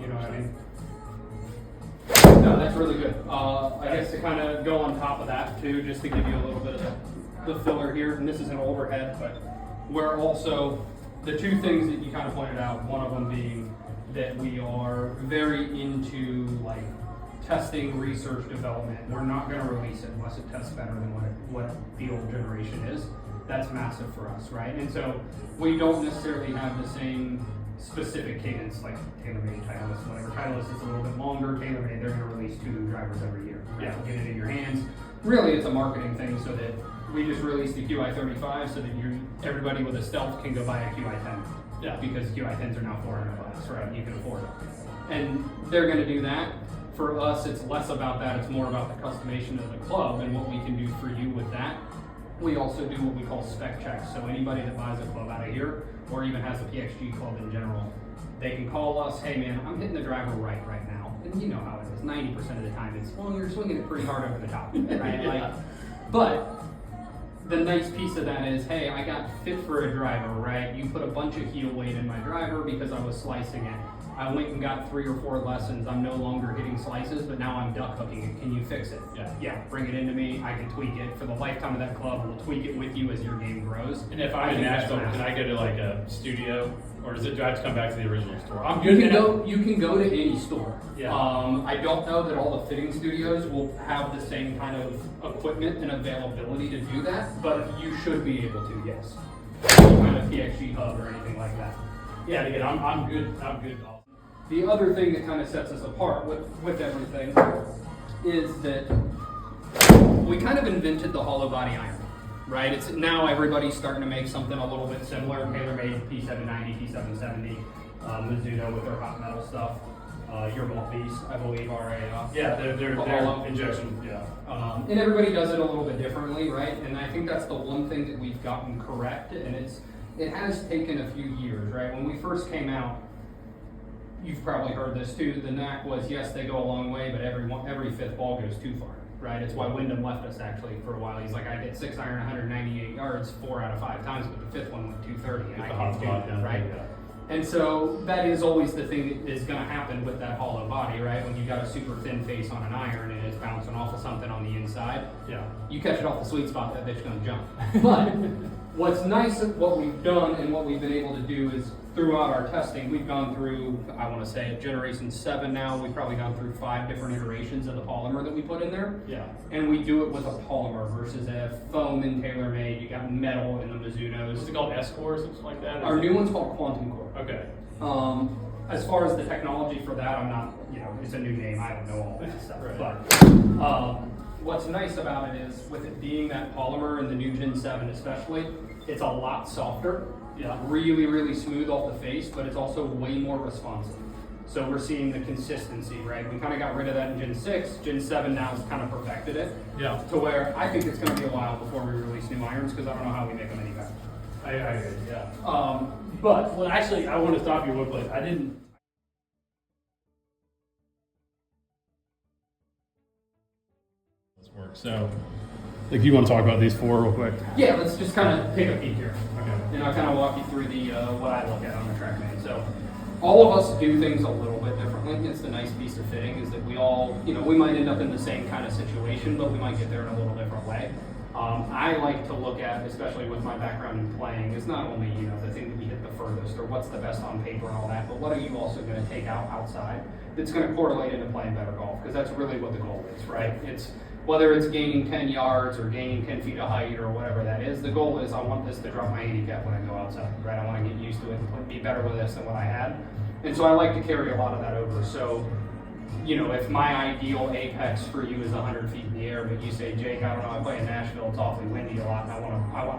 You know what I mean? No, that's really good. I guess to kind of go on top of that too, just to give you a little bit of the filler here, and this is an overhead, but we're also, the two things that you kind of pointed out, one of them being that we are very into like testing, research, development. We're not going to release it unless it tests better than what the old generation is. That's massive for us, right? And so we don't necessarily have the same specific cadence like TaylorMade, Titleist, whatever. Titleist is a little bit longer. TaylorMade, they're going to release 2 new drivers every year. Right? Yeah. Get it in your hands. Really, it's a marketing thing so that we just released the QI35 so that everybody with a Stealth can go buy a QI10. Yeah. Because QI10s are now $400, right? You can afford it. And they're going to do that. For us, it's less about that. It's more about the customization of the club and what we can do for you with that. We also do what we call spec checks. So anybody that buys a club out of here, or even has a PXG club in general, they can call us, hey man, I'm hitting the driver right now. And you know how it is, 90% of the time it's, well, you're swinging it pretty hard over the top, right? Yeah. But the nice piece of that is, hey, I got fit for a driver, right? You put a bunch of heel weight in my driver because I was slicing it. I went and got 3 or 4 lessons. I'm no longer hitting slices, but now I'm duck hooking it. Can you fix it? Yeah, bring it into me. I can tweak it. For the lifetime of that club, we'll tweak it with you as your game grows. And if I'm in Nashville, can I go to like a studio, or do I have to come back to the original store? I'm You good. you can go to any store. Yeah. I don't know that all the fitting studios will have the same kind of equipment and availability to do that, but you should be able to, yes. Kind of PXG hub or anything like that. Yeah, again, I'm good. I'm good. The other thing that kind of sets us apart with everything is that we kind of invented the hollow body iron, right? It's now everybody's starting to make something a little bit similar. TaylorMade P790, P770, Mizuno with their hot metal stuff. Your Maltese, I believe, are a Yeah, they're hollow injection. Yeah. and everybody does it a little bit differently, right? And I think that's the one thing that we've gotten correct, and it has taken a few years, right? When we first came out, you've probably heard this too. The knack was, yes, they go a long way, but every 5th ball goes too far, right? It's why Wyndham left us actually for a while. He's like, I hit 6 iron 198 yards 4 out of 5 times, but the 5th one went 230, and I can't do that, right? Yeah. And so that is always the thing that is going to happen with that hollow body, right? When you got a super thin face on an iron and it's bouncing off of something on the inside, Yeah. you catch it off the sweet spot, that bitch gonna jump. But what's nice of what we've done and what we've been able to do is throughout our testing, we've gone through, I want to say generation 7 now, we've probably gone through 5 different iterations of the polymer that we put in there. Yeah. And we do it with a polymer versus a foam in TaylorMade. You got metal in the Mizunos. Is it called S-Core or something like that? Our new one's called Quantum Core. Okay. As far as the technology for that, I'm not, it's a new name. I don't know all that stuff. Right. But what's nice about it is with it being that polymer in the new Gen 7 especially, it's a lot softer. Yeah. Really, really smooth off the face, but it's also way more responsive. So we're seeing the consistency, right? We kind of got rid of that in Gen 6. Gen 7 now has kind of perfected it. Yeah. To where I think it's going to be a while before we release new irons because I don't know how we make them any better. I agree. Yeah. But Well, actually, I want to stop you real quick. I didn't. Let's work. So, like, you want to talk about these 4 real quick? yeah, let's just kind of take a peek here. Okay. And I'll kind of walk you through the what I look at on the TrackMan. So all of us do things a little bit differently. It's the nice piece of fitting is that we all, we might end up in the same kind of situation, but we might get there in a little different way. I like to look at, especially with my background in playing, is not only, the thing that you hit the furthest or what's the best on paper and all that, but what are you also going to take out outside that's going to correlate into playing better golf? Because that's really what the goal is, right? It's whether it's gaining 10 yards or gaining 10 feet of height or whatever that is, the goal is I want this to drop my handicap when I go outside, right? I want to get used to it and be better with this than what I had. And so I like to carry a lot of that over. So, if my ideal apex for you is 100 feet in the air, but you say, Jake, I don't know, I play in Nashville, it's awfully windy a lot, and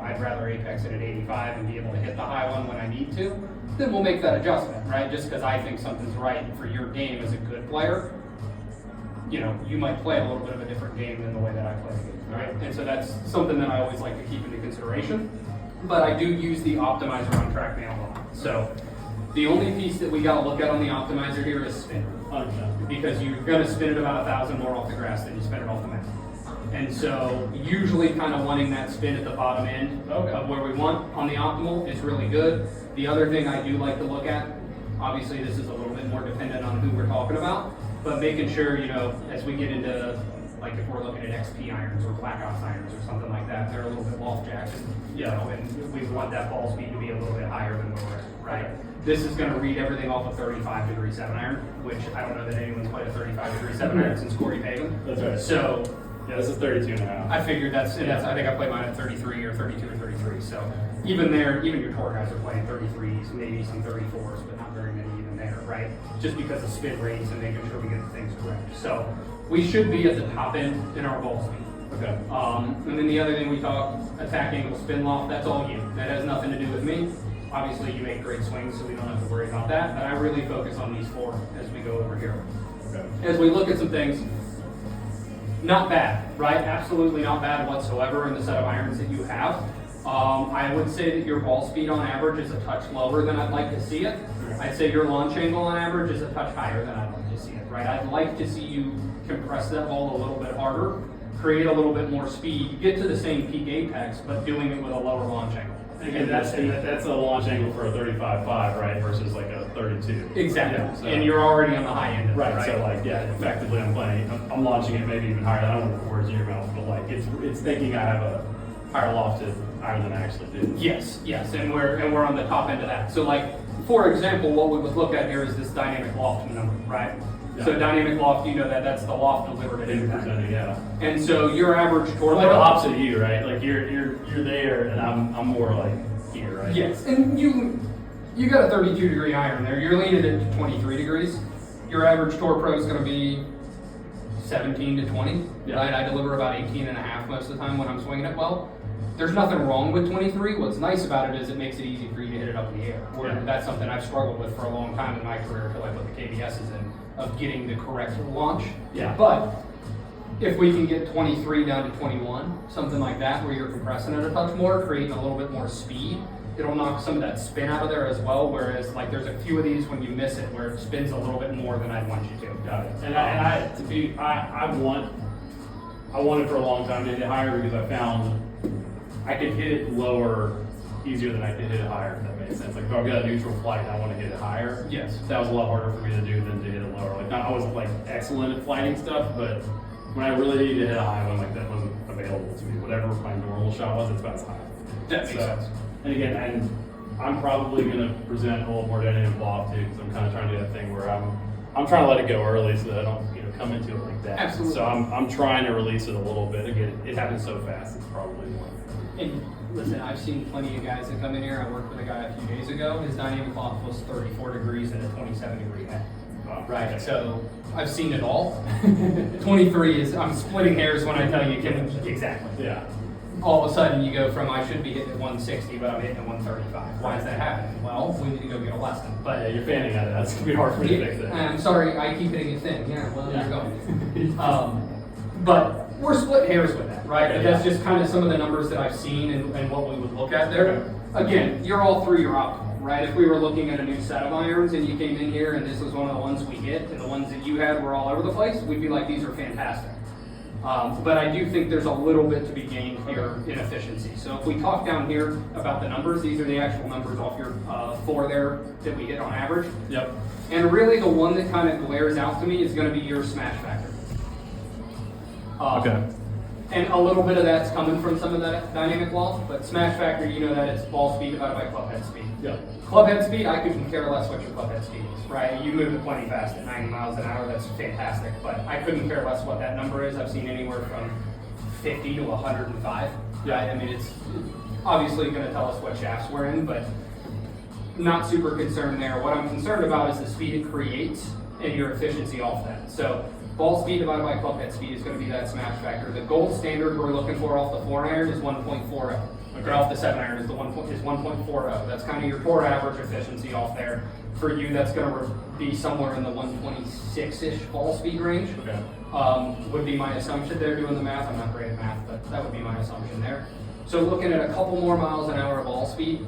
I'd rather apex it at 85 and be able to hit the high one when I need to, then we'll make that adjustment, right? Just because I think something's right for your game as a good player, you might play a little bit of a different game than the way that I play the game, right? And so that's something that I always like to keep into consideration. But I do use the optimizer on TrackMan a lot. So the only piece that we got to look at on the optimizer here is spin. 100%. Because you're going to spin it about 1,000 more off the grass than you spin it off the mat. And so usually kind of wanting that spin at the bottom end of where we want on the optimal is really good. The other thing I do like to look at, obviously this is a little bit more dependent on who we're talking about, but making sure, you know, as we get into, like if we're looking at XP irons or Black Ops irons or something like that, they're a little bit loft jacked, you know, and we want that ball speed to be a little bit higher than where we're at, right? This is going to read everything off a 35-degree 7-iron, which I don't know that anyone's played a 35-degree 7-iron since Corey Pagan. That's right. So yeah, this is 32 and a half. I figured that's I think I played mine at 33 or 32 or 33. So even there, even your tour guys are playing 33s, maybe some 34s, but not very many even there, right? Just because of spin rates and making sure we get the things correct. So we should be at the top end in our ball speed. Okay. And then the other thing we talk, attack angle, spin loft, that's all you. That has nothing to do with me. Obviously, you make great swings, so we don't have to worry about that. But I really focus on these four as we go over here. Okay. As we look at some things, not bad, right? Absolutely not bad whatsoever in the set of irons that you have. I would say that your ball speed on average is a touch lower than I'd like to see it. I'd say your launch angle on average is a touch higher than I'd like to see it, right? I'd like to see you compress that ball a little bit harder, create a little bit more speed, get to the same peak apex, but doing it with a lower launch angle. And that's a launch angle for a 35.5, right, versus like a 32. Exactly. Yeah, so. And you're already on the high end of it, Right, right? so like, yeah, effectively I'm launching it maybe even higher. I don't want to put words in your mouth, but like it's thinking I have a higher lofted iron than I actually do. Yes, and we're on the top end of that. So like, for example, what we would look at here is this dynamic loft number, right? Yeah. So dynamic loft, you know that's the loft delivered at impact. Yeah. And so your average torque. Like the opposite of you, right? Like you're there, and I'm more like here, right? Yes, and you got a 32-degree iron there. You're leaning at 23 degrees. Your average Tour Pro is going to be 17 to 20, Yeah. right? I deliver about 18 and a half most of the time when I'm swinging it well. There's nothing wrong with 23. What's nice about it is it makes it easy for you to hit it up in the air. Where Yeah. that's something I've struggled with for a long time in my career until I put the KBSs in, of getting the correct launch. Yeah. But if we can get 23 down to 21, something like that, where you're compressing it a touch more, creating a little bit more speed, it'll knock some of that spin out of there as well. Whereas, like, there's a few of these when you miss it where it spins a little bit more than I'd want you to. Got it. And I wanted for a long time to hit higher because I found I could hit it lower easier than I could hit it higher, if that makes sense. Like if I've got a neutral flight and I want to hit it higher, Yes. that was a lot harder for me to do than to hit it lower. Like I wasn't like excellent at flighting stuff, but when I really needed to hit a high one, like that wasn't available to me. Whatever my normal shot was, it's about as high. That makes sense. And again, and I'm probably going to present a little more dynamic loft too, because I'm kind of trying to do that thing where I'm trying to let it go early so that I don't come into it like that. Absolutely. So I'm trying to release it a little bit. Again, it happens so fast. It's probably more. And listen, I've seen plenty of guys that come in here. I worked with a guy a few days ago. His dynamic loft was 34 degrees and a 27-degree head. Right, so I've seen it all. 23 is, I'm splitting hairs when I tell you, exactly. Yeah. All of a sudden you go from, I should be hitting at 160, but I'm hitting at 135. Why is that happening? Well, we need to go get a lesson. But yeah, you're fanning out of that. It's going to be hard for me to fix it. I'm sorry, I keep hitting it thin. Yeah, well, Yeah. you're going. But we're splitting hairs with that, right? Okay, But that's yeah. just kind of some of the numbers that I've seen and what we would look at there. Again, you're all through your optimal, right? If we were looking at a new set of irons and you came in here and this was one of the ones we hit and the ones that you had were all over the place, we'd be like, these are fantastic. But I do think there's a little bit to be gained here in efficiency. So if we talk down here about the numbers, these are the actual numbers off your 4 there that we hit on average. Yep. And really the one that kind of glares out to me is going to be your smash factor. Okay. And a little bit of that's coming from some of that dynamic loft, but smash factor, you know that it's ball speed divided by club head speed. Yeah. Club head speed, I couldn't care less what your club head speed is, right? You move it plenty fast at 90 miles an hour, that's fantastic, but I couldn't care less what that number is. I've seen anywhere from 50 to 105. Yeah. Right? I mean, it's obviously going to tell us what shafts we're in, but not super concerned there. What I'm concerned about is the speed it creates and your efficiency off that. So ball speed divided by club head speed is going to be that smash factor. The gold standard we're looking for off the 4-iron is 1.40. Okay. Off the 7-iron is 1.40. That's kind of your core average efficiency off there. For you, that's going to be somewhere in the 126-ish ball speed range. Okay. Would be my assumption there doing the math. I'm not great at math, but that would be my assumption there. So looking at a couple more miles an hour of ball speed,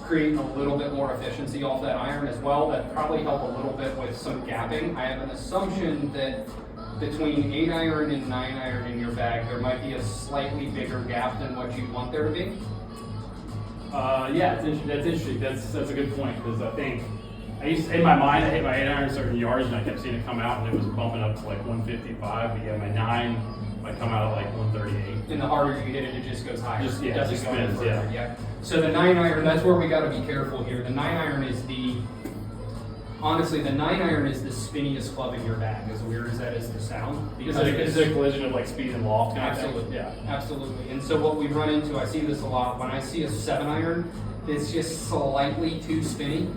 creating a little bit more efficiency off that iron as well. That probably help a little bit with some gapping. I have an assumption that between 8-iron and 9-iron in your bag, there might be a slightly bigger gap than what you want there to be. Yeah, that's interesting. That's a good point because I think in my mind, I hit my 8 iron in certain yards, and I kept seeing it come out, and it was bumping up to like 155. But yeah, my 9 might come out at like 138. And the harder you hit it, it just goes higher. Just, yeah, it doesn't just go any spins, further. yeah. So the 9 iron, that's where we got to be careful here. The 9 iron is honestly, the 9 iron is the spinniest club in your bag, as weird as that is to sound. Is it a collision of like speed and loft? Kind of thing? Absolutely. Yeah. Absolutely. And so what we run into, I see this a lot, when I see a 7 iron, it's just slightly too spinny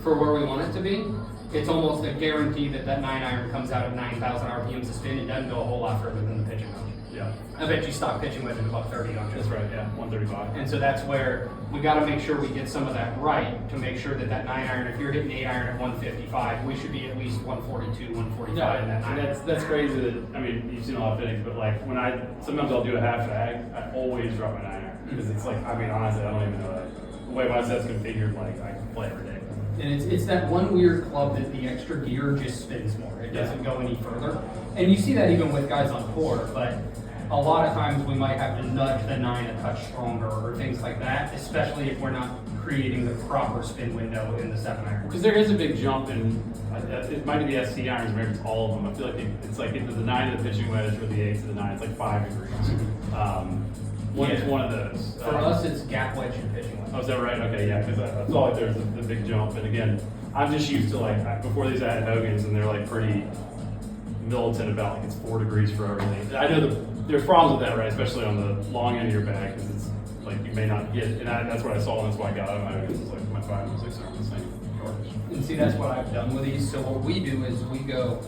for where we want it to be. It's almost a guarantee that 9 iron comes out at 9,000 RPMs of spin. It doesn't go a whole lot further than the pitching wedge. Yeah. I bet you stop pitching wedge at about 30, don't you? That's right, yeah, 135. And so that's where we got to make sure we get some of that right to make sure that 9 iron, if you're hitting 8 iron at 155, we should be at least 142, 145 in that 9 iron. That's crazy that, I mean, you've seen a lot of fittings, but like sometimes I'll do a half bag, I always drop my 9 iron. Because it's like, I mean, honestly, I don't even know that. The way my set's configured, like, I can play every day. And it's that one weird club that the extra gear just spins more. It doesn't go any further. And you see that even with guys on tour, but a lot of times we might have to nudge the 9 a touch stronger or things like that, especially if we're not creating the proper spin window in the 7 iron. Because there is a big jump in, it might be the SC irons, maybe it's all of them. I feel like it's like either the 9 to the pitching wedge or the 8 to the 9, it's like 5 degrees. It's one of those. For us, it's gap wedge and pitching wedge. Oh, is that right? Okay, yeah, because I saw like there's the big jump. And again, I'm just used to like, before these I had Hogan's, and they're like pretty militant about like it's 4 degrees for everything. I know there's problems with that, right? Especially on the long end of your bag, because it's like you may not get, and that's what I saw, and that's why I got out of my Hogan's. It's like my 5 and 6 are the same garbage. And see, that's what I've done with these. So what we do is we go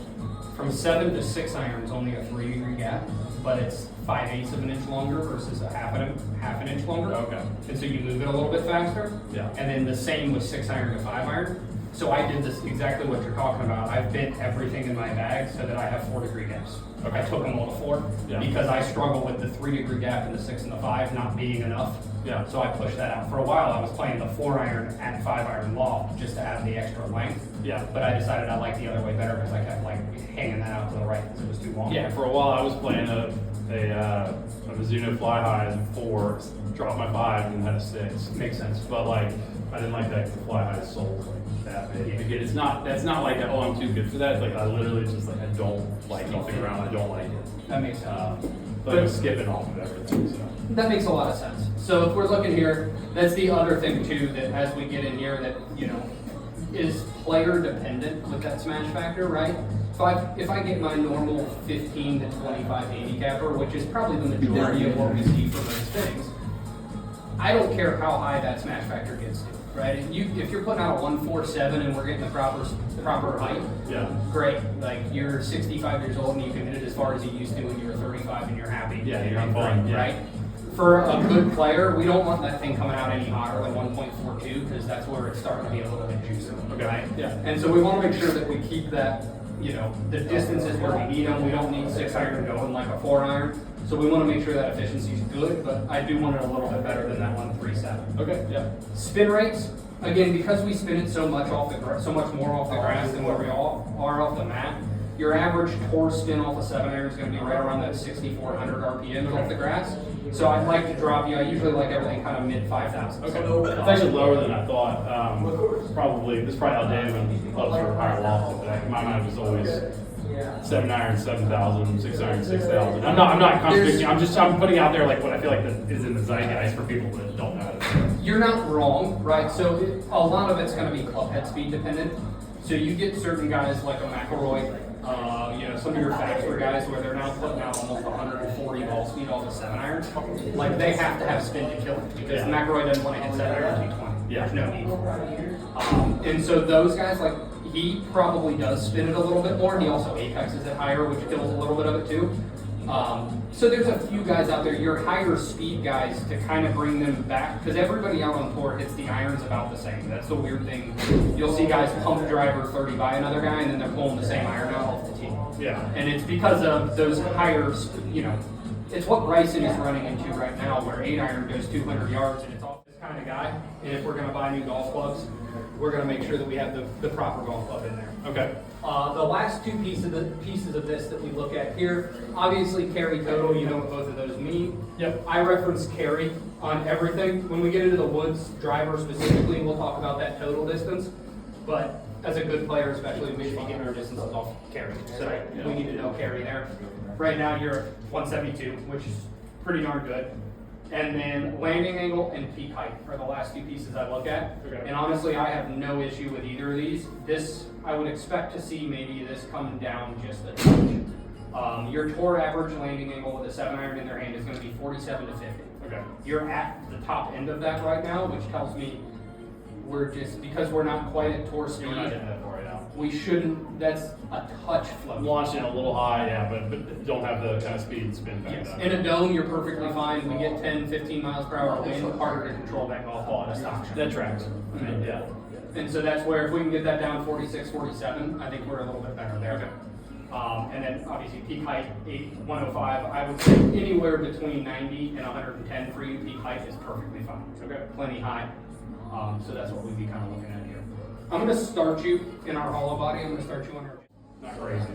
from 7 to 6 irons, only a 3 degree gap, but it's 5/8 of an inch longer versus a half an inch longer. Okay. And so you move it a little bit faster. Yeah. And then the same with 6 iron to 5 iron. So I did this exactly what you're talking about. I've bent everything in my bag so that I have 4 degree gaps. Okay. I took them all to 4 because I struggle with the 3 degree gap in the 6 and the 5 not being enough. Yeah. So I pushed that out. For a while, I was playing the 4 iron and 5 iron loft just to add the extra length. Yeah. But I decided I liked the other way better because I kept like hanging that out to the right because it was too long. Yeah, for a while I was playing a Mizuno fly high as a 4, dropped my 5, and had a 6. Makes sense. But like, I didn't like that the fly high sold like that big. Again, that's not like oh I'm too good for that. It's like I literally just like I don't like off the ground. I don't like it. That makes sense. But I'm skipping off of everything. So. That makes a lot of sense. So if we're looking here, that's the other thing too, that as we get in here that, you know, is player dependent with that smash factor, right? If I get my normal 15 to 25 handicapper, which is probably the majority of what we see for those things, I don't care how high that smash factor gets to, right? If you're putting out a 147 and we're getting the proper height, Yeah. great. Like you're 65 years old and you can hit it as far as you used to when you were 35 and you're happy. Yeah, you're on fine, yeah. Right? For a good player, we don't want that thing coming out any hotter than 1.42 because that's where it's starting to be a little bit juicy. Okay. Right? Yeah. And so we want to make sure that we keep that, you know, the distances where we need them. We don't need 6 iron going like a 4 iron. So we want to make sure that efficiency is good, but I do want it a little bit better than that 137. Okay. Yeah. Spin rates, again, because we spin it so much more off the grass than where we all are off the mat. Your average tour spin off a 7 iron is going to be right around that 6,400 RPMs off the grass. So I'd like to drop you. I usually like everything kind of mid 5,000. Okay. It's actually lower than I thought. This is probably outdated when clubs are higher loft, but in my mind it was always 7 iron 7,000, 6 iron 6,000. I'm not contradicting. I'm putting out there like what I feel like that is in the zeitgeist for people that don't know how to do it. You're not wrong, right? So a lot of it's going to be club head speed dependent. So you get certain guys like a McElroy, you know, some of your faster guys where they're now putting out almost 140 ball speed off a 7 iron. Like they have to have spin to kill it because McElroy doesn't want to hit 7 iron 220. Yeah. There's no need. And so those guys, like he probably does spin it a little bit more. He also apexes it higher, which kills a little bit of it too. So there's a few guys out there, your higher speed guys, to kind of bring them back, because everybody out on tour hits the irons about the same. That's the weird thing. You'll see guys pump driver 30 by another guy, and then they're pulling the same iron out off the tee. Yeah. And it's because of those higher, you know, it's what Bryson is running into right now, where 8 iron goes 200 yards, and it's all this kind of guy. And if we're going to buy new golf clubs, we're going to make sure that we have the proper golf club in there. Okay. The last two pieces of this that we look at here, obviously carry total, you know what both of those mean. Yep. I reference carry on everything. When we get into the woods driver specifically, we'll talk about that total distance. But as a good player, especially, we should be getting our distances off carry. So we need to know carry there. Right now you're at 172, which is pretty darn good. And then landing angle and peak height are the last two pieces I look at. Okay. And honestly, I have no issue with either of these. This, I would expect to see maybe this come down just a touch. Your tour average landing angle with a 7-iron in their hand is going to be 47 to 50. Okay. You're at the top end of that right now, which tells me we're just, because we're not quite at tour speed, We're not hitting that far right now. we shouldn't, that's a touch float. Launching a little high, yeah, but don't have the kind of speed and spin back Yes, down. in a dome, you're perfectly fine. We get 10, 15 miles per hour wind, harder to control that golf ball in a stock shot. That tracks. I mean, yeah. And so that's where, if we can get that down 46, 47, I think we're a little bit better there. Okay. And then obviously peak height, 105. I would say anywhere between 90 and 110 for you, peak height is perfectly fine. Okay. Plenty high. So that's what we'd be kind of looking at here. I'm going to start you in our hollow body. I'm going to start you on our. Not crazy.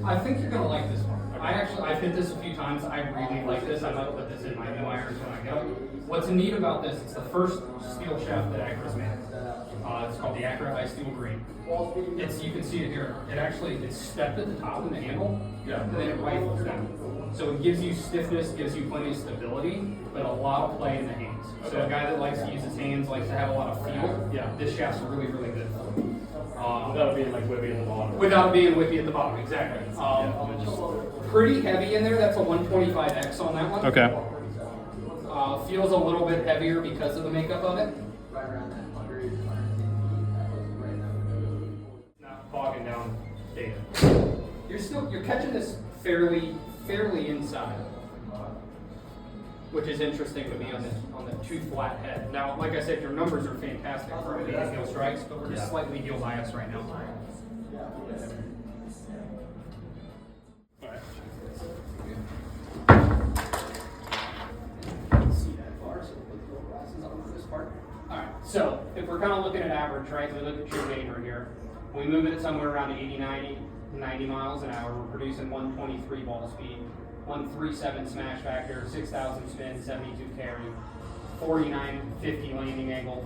I think you're going to like this one. I've hit this a few times. I really like this. I might put this in my new irons when I go. What's neat about this, it's the first steel shaft that Acura's made. It's called the Acura High Steel Green. You can see it here. It's stepped at the top in the handle, and then it rifles down. So it gives you stiffness, gives you plenty of stability, but a lot of play in the hands. So a guy that likes to use his hands, likes to have a lot of feel, this shaft's really, really good for him. Without being like whippy at the bottom. Without being whippy at the bottom, exactly. Pretty heavy in there. That's a 125X on that one. Okay. Feels a little bit heavier because of the makeup of it. Not bogging down data. You're catching this fairly inside, which is interesting to me on the too flat head. Now, like I said, your numbers are fantastic for the heel strikes, but we're just slightly heel biased right now. So if we're kind of looking at average, right, we look at your gainer here. We move it somewhere around 80, 90 miles an hour. We're producing 123 ball speed, 137 smash factor, 6,000 spin, 72 carry, 4950 landing angle,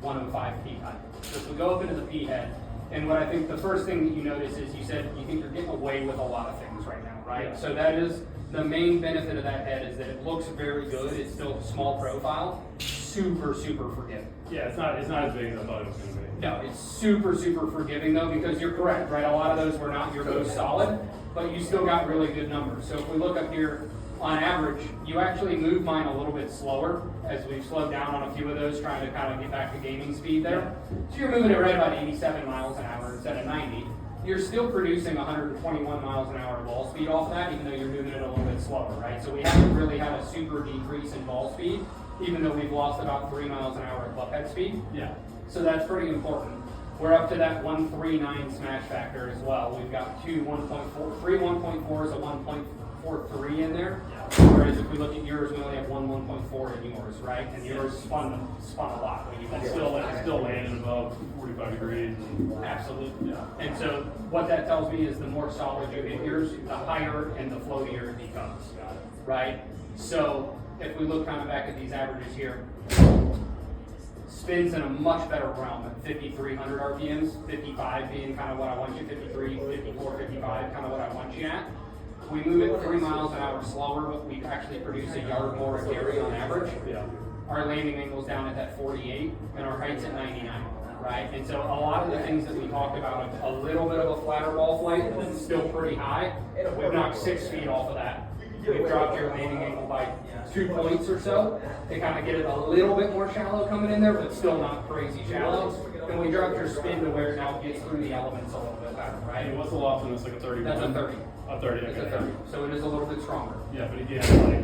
105 peak height. So if we go up into the P head, and what I think the first thing that you notice is you said you think you're getting away with a lot of things right now, right? Yeah. So that is the main benefit of that head is that it looks very good. It's still small profile, super forgiving. Yeah, it's not as big as I thought it was going to be. No, it's super forgiving though, because you're correct, right? A lot of those were not your most solid, but you still got really good numbers. So if we look up here, on average, you actually move mine a little bit slower as we've slowed down on a few of those, trying to kind of get back to gaming speed there. So you're moving it right about 87 miles an hour instead of 90. You're still producing 121 miles an hour ball speed off that, even though you're moving it a little bit slower, right? So we haven't really had a super decrease in ball speed, even though we've lost about 3 miles an hour at club head speed. Yeah. So that's pretty important. We're up to that 139 smash factor as well. We've got two 1.4, three 1.4s, a 1.43 in there. Yeah. Whereas if we look at yours, we only have one 1.4 in yours, right? And yours spun a lot when you went Still landing above 45 degrees. Absolutely. Yeah. And so what that tells me is the more solid you hit yours, the higher and the floatier it becomes, right? So if we look kind of back at these averages here, spins in a much better realm at 5,300 RPMs, 55 being kind of what I want you, 53, 54, 55, kind of what I want you at. We move it 3 miles an hour slower, but we actually produce a yard more a carry on average. Yeah. Our landing angle's down at that 48, and our height's at 99, right? And so a lot of the things that we talked about, a little bit of a flatter ball flight, but still pretty high, we've knocked 6 feet off of that. We've dropped your landing angle by 2 points or so to kind of get it a little bit more shallow coming in there, but still not crazy shallow. And we dropped your spin to where it now gets through the elements a little bit better, right? And what's the loft on this, like a 30? That's a 30. A 30, It's okay. a 30. So it is a little bit stronger. Yeah, but again, like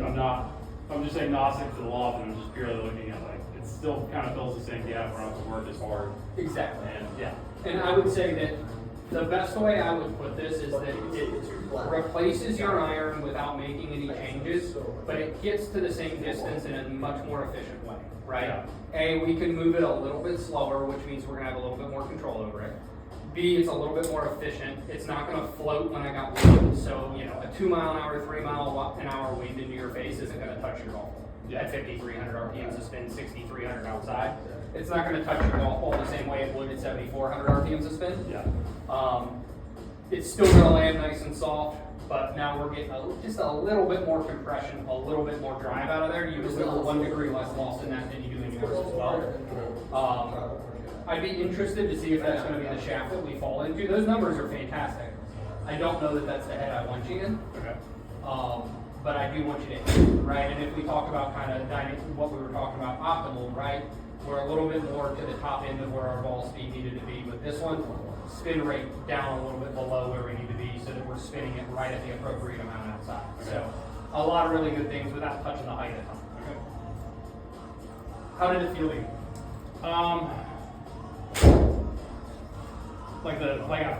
I'm just agnostic to the loft, and I'm just purely looking at like it still kind of fills the same gap where I don't have to work as hard. Exactly. And yeah. And I would say that the best way I would put this is that it replaces your iron without making any changes, but it gets to the same distance in a much more efficient way, right? Yeah. A, we can move it a little bit slower, which means we're gonna have a little bit more control over it. B, it's a little bit more efficient. It's not gonna float when I got wind. So, a 2 mile an hour, 3 mile an hour wind into your face isn't gonna touch your golf ball. Yeah. At 5,300 RPMs to spin 6,300 outside. It's not going to touch your golf ball the same way it would at 7,400 RPMs of spin. Yeah. It's still going to land nice and soft, but now we're getting just a little bit more compression, a little bit more drive out of there. You still 1 degree less loss in that than you do in yours as well. I'd be interested to see if that's going to be the shaft that we fall into. Those numbers are fantastic. I don't know that that's the head I want you in. Okay. But I do want you to hit, right? And if we talk about kind of what we were talking about optimal, right? We're a little bit more to the top end of where our ball speed needed to be. With this one, spin rate down a little bit below where we need to be so that we're spinning it right at the appropriate amount outside. Okay. So a lot of really good things without touching the height of it. Okay. How did it feel to you?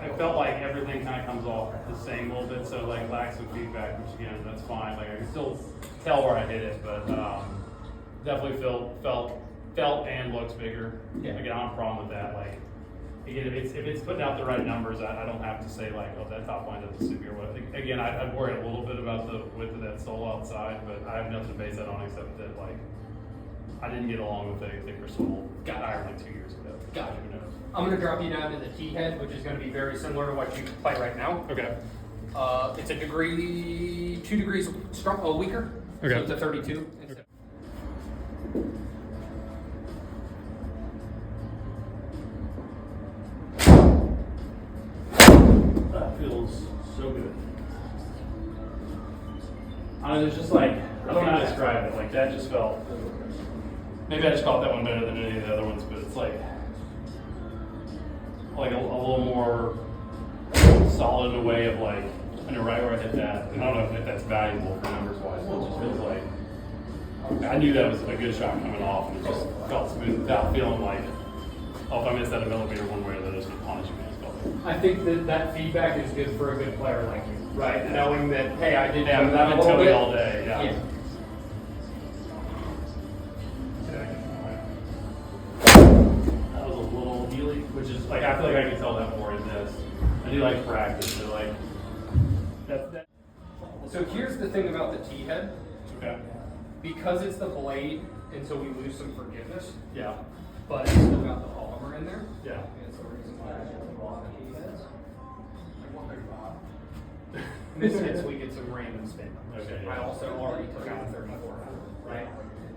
I felt like everything kind of comes off the same a little bit, so like lack some feedback, which again, that's fine. Like I can still tell where I hit it, but definitely felt and looks bigger. Yeah. Again, I don't have a problem with that. Like again, if it's putting out the right numbers, I don't have to say like, oh, that top line doesn't suit me or what. Again, I'd worry a little bit about the width of that sole outside, but I have nothing to base that on except that like I didn't get along with a thicker sole iron like 2 years ago. Got it. Who knows? I'm going to drop you down to the T head, which is going to be very similar to what you play right now. Okay. It's a 2 degrees weaker. Okay. So it's a 32. Okay. That feels so good. I don't know, there's just like, I don't know how to describe it. Like that just felt, maybe I just felt that one better than any of the other ones, but it's like a little more solid in a way of like, I know right where I hit that. I don't know if that's valuable for numbers wise, but it just feels like, I knew that was a good shot coming off and it just felt smooth without feeling like, oh, if I miss that a millimeter one way or the other, it's going to punish me. I think that feedback is good for a good player like you, right? Yeah. Knowing that, hey, I did that that a little tell me bit all day. Yeah. That was a little healy, which is like I feel like I can tell that more in this. I do like practice, but like that. So here's the thing about the T head. Okay. Because it's the blade, and so we lose some forgiveness. Yeah. But it's still got the polymer in there. Yeah. That's the reason why I have a lot of T heads. Misfits, we get some random spin. Okay, yeah. I also already took out a 34, right?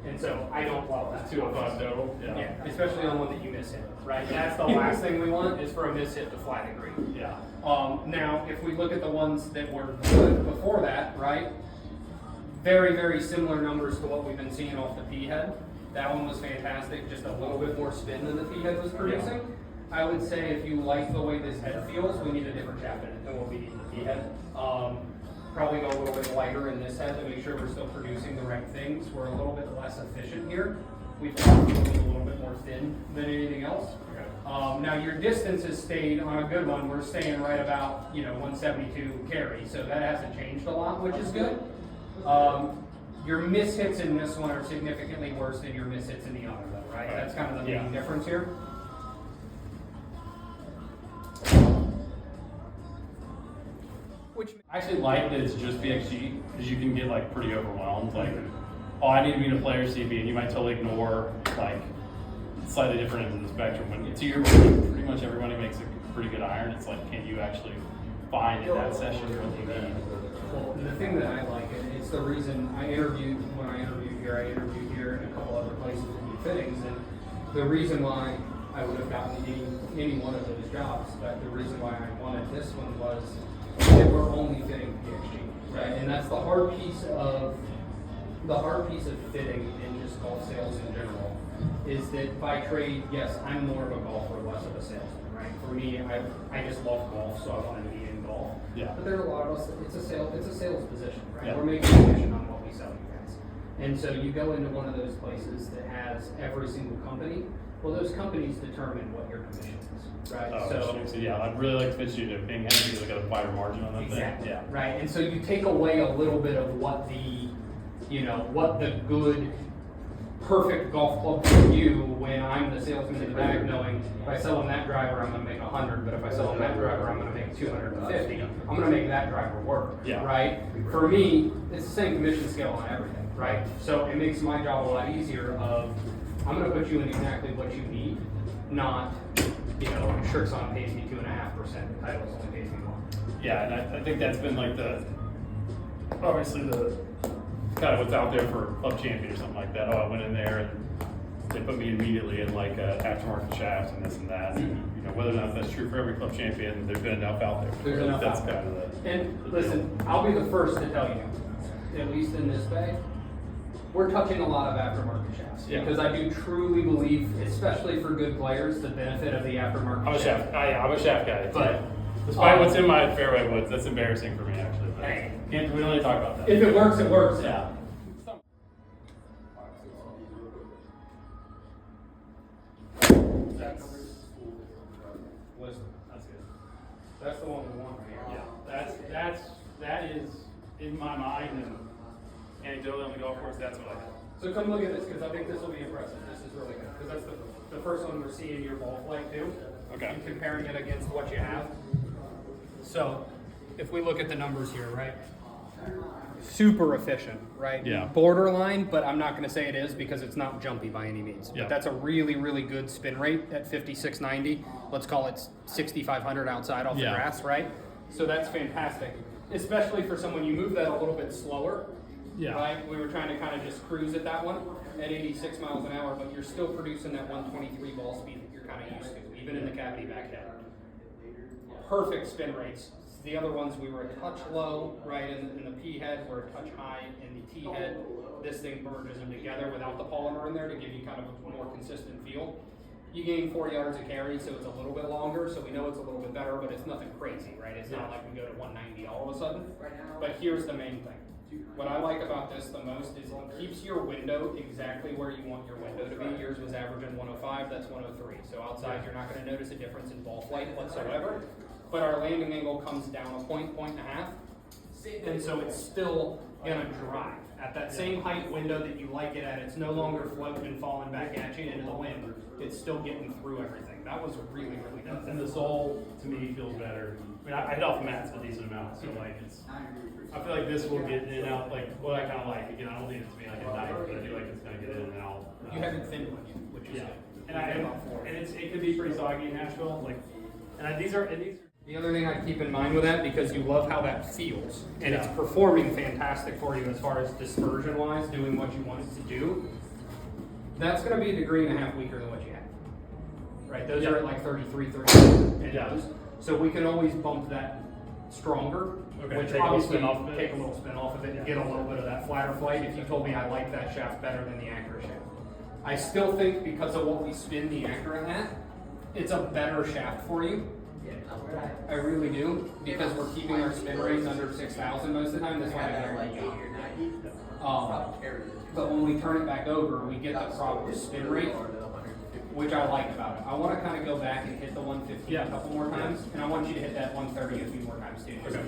And so I don't love that. 205 total. Yeah, especially on one that you miss hit, right? That's the last thing we want is for a miss hit to fly the green. Yeah. Now, if we look at the ones that were good before that, right? Very, very similar numbers to what we've been seeing off the P head. That one was fantastic, just a little bit more spin than the P head was producing. Yeah. I would say if you like the way this head feels, we need a different shaft in it than what we need in the P head. Probably go a little bit lighter in this head to make sure we're still producing the right things. We're a little bit less efficient here. We've got a little bit more thin than anything else. Okay. Now your distance has stayed on a good one. We're staying right about 172 carry, so that hasn't changed a lot, which is good. Your miss hits in this one are significantly worse than your miss hits in the other, though, right? That's kind of the main difference here. Which I actually like that it's just PXG because you can get like pretty overwhelmed. Like, oh, I need to be in a player CB, and you might totally ignore like slightly different ends of the spectrum. When it's here, pretty much everybody makes a pretty good iron. It's like, can you actually find in that session what you need? Well, the thing that I like, and it's the reason when I interviewed here and a couple other places to do fittings, and the reason why I would have gotten any one of those jobs, but the reason why I wanted this one was that we're only fitting PXG, right? And that's the hard piece of fitting in just golf sales in general, is that by trade, yes, I'm more of a golfer, less of a salesman, right? For me, I just love golf, so I wanted to be in golf. Yeah. But there are a lot of us, it's a sales position, right? Yeah. We're making a commission on what we sell you guys. And so you go into one of those places that has every single company, well, those companies determine what your commission is, right? So yeah, I'd really like to pitch you to being heavy because I got a wider margin on that exactly, thing. Yeah. right. And so you take away a little bit of what the good, perfect golf club for you when I'm the salesman in the back, knowing if I sell them that driver, I'm going to make 100, but if I sell them that driver, I'm going to make 250. I'm going to make that driver work, Yeah. right? For me, it's the same commission scale on everything, right? So it makes my job a lot easier of I'm going to put you in exactly what you need, not, you know, Shrixon pays me 2.5%, Titleist only pays me 1. Yeah, and I think that's been like obviously the kind of what's out there for Club Champion or something like that. Oh, I went in there and they put me immediately in like aftermarket shafts and this and that. And, you know, whether or not that's true for every Club Champion, there's been enough out there. There's enough that's out there. kind of the. And listen, I'll be the first to tell you, at least in this bay, we're touching a lot of aftermarket shafts. Yeah. Because I do truly believe, especially for good players, the benefit of the aftermarket I'm a shaft. I'm a shaft guy. But despite what's in my fairway woods, that's embarrassing for me actually. But Hey. we don't need to talk about that. If it works, it works. Yeah. Listen, That's good. that's the one we want right here. Yeah, that is in my mind and anecdotally on the golf course. That's what I have. So come look at this, because I think this will be impressive. This is really good, because that's the first one we're seeing your ball flight too. Okay. And comparing it against what you have. So if we look at the numbers here, right? Super efficient, right? Yeah. Borderline, but I'm not going to say it is because it's not jumpy by any means. Yeah. But that's a really, really good spin rate at 5690. Let's call it 6500 outside off the Yeah. grass, right? So that's fantastic, especially for someone you move that a little bit slower. Yeah. Right? We were trying to kind of just cruise at that one at 86 miles an hour, but you're still producing that 123 ball speed that you're kind of used to, even in the cavity back head. Perfect spin rates. The other ones we were a touch low, right? In the P head, we're a touch high. In the T head, this thing merges them together without the polymer in there to give you kind of a more consistent feel. You gain 4 yards of carry, so it's a little bit longer, so we know it's a little bit better, but it's nothing crazy, right? It's not like we go to 190 all of a sudden. But here's the main thing. What I like about this the most is it keeps your window exactly where you want your window to be. Yours was averaging 105, that's 103. So outside, you're not going to notice a difference in ball flight whatsoever. But our landing angle comes down a point and a half. And so it's still going to drive. At that same height window that you like it at, it's no longer floating and falling back at you into the wind. It's still getting through everything. That was really, really good. And the sole to me feels better. I mean, I hit off the mats a decent amount, so like I feel like this will get in and out like what I kind of like. Again, I don't need it to be like a knife, but I feel like it's gonna get in and out. You haven't thinned one yet, which is Yeah, good. and it can be pretty soggy in Nashville. Like, these are. The other thing I keep in mind with that, because you love how that feels, and it's Yeah. performing fantastic for you as far as dispersion wise, doing what you want it to do, that's going to be a degree and a half weaker than what you have. Right? Those are at like 33, 34 Yeah. inches. So we can always bump that stronger, Okay, which take a little obviously spin off of it. take a little spin off of it and get a little bit of that flatter flight. If you told me I like that shaft better than the accurate shaft. I still think because of what we spin the accurate at, it's a better shaft for you. I really do, because we're keeping our spin rates under 6,000 most of the time. That's why I guarantee you. But when we turn it back over, we get the proper spin rate, which I like about it. I want to kind of go back and hit the 150 a couple more times, and I want you to hit that 130 a few more times too. Okay.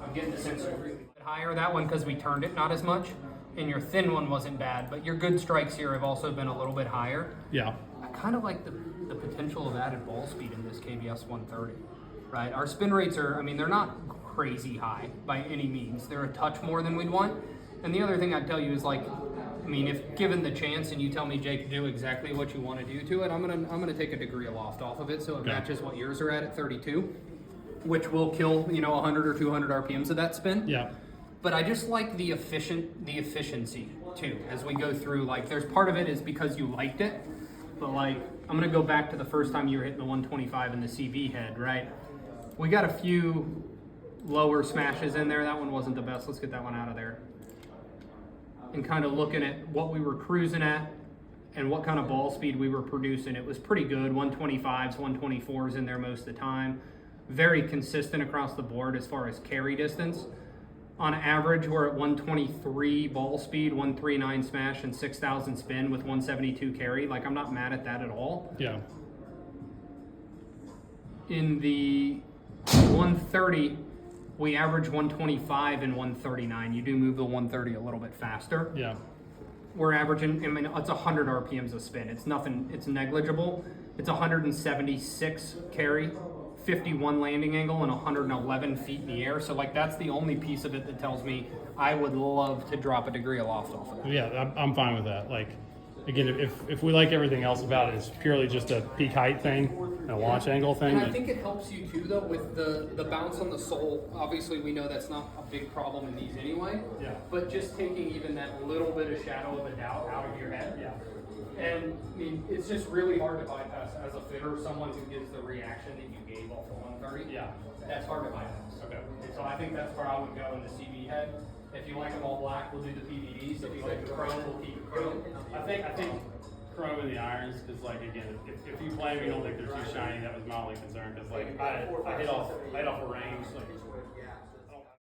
I'm getting the sense of really higher that one because we turned it not as much, and your thin one wasn't bad, but your good strikes here have also been a little bit higher. Yeah. I kind of like the potential of added ball speed in this KBS 130, right? Our spin rates are, I mean, they're not crazy high by any means. They're a touch more than we'd want. And the other thing I'd tell you is like, I mean, if given the chance and you tell me, Jake, do exactly what you want to do to it, I'm gonna take a degree of loft off of it so it matches what yours are at 32, which will kill, 100 or 200 RPMs of that spin. Yeah. But I just like the efficiency too as we go through. Like, there's part of it is because you liked it, but like I'm gonna go back to the first time you were hitting the 125 in the CV head, right? We got a few lower smashes in there. That one wasn't the best. Let's get that one out of there. And kind of looking at what we were cruising at and what kind of ball speed we were producing. It was pretty good. 125s, 124s in there most of the time. Very consistent across the board as far as carry distance. On average, we're at 123 ball speed, 139 smash, and 6,000 spin with 172 carry. Like, I'm not mad at that at all. Yeah. In the 130, we average 125 and 139. You do move the 130 a little bit faster. Yeah. We're averaging, I mean, it's 100 RPMs a spin. It's nothing, it's negligible. It's 176 carry, 51 landing angle, and 111 feet in the air. So, like, that's the only piece of it that tells me I would love to drop a degree of loft off of that. Yeah, I'm fine with that. Like, again, if we like everything else about it, it's purely just a peak height thing and a launch angle thing. And I think it helps you too, though, with the bounce on the sole. Obviously, we know that's not a big problem in these anyway. Yeah. But just taking even that little bit of shadow of a doubt out of your head. Yeah. And I mean, it's just really hard to bypass as a fitter, someone who gives the reaction that you gave off the 130. Yeah. That's hard to bypass. Okay. And so I think that's where I would go in the CB head. If you like them all black, we'll do the PVDs. If you like the chrome, we'll keep it chrome. I think chrome in the irons, because like again, if you play them, you don't think they're too shiny. That was my only concern, because like I hit off a range. Like,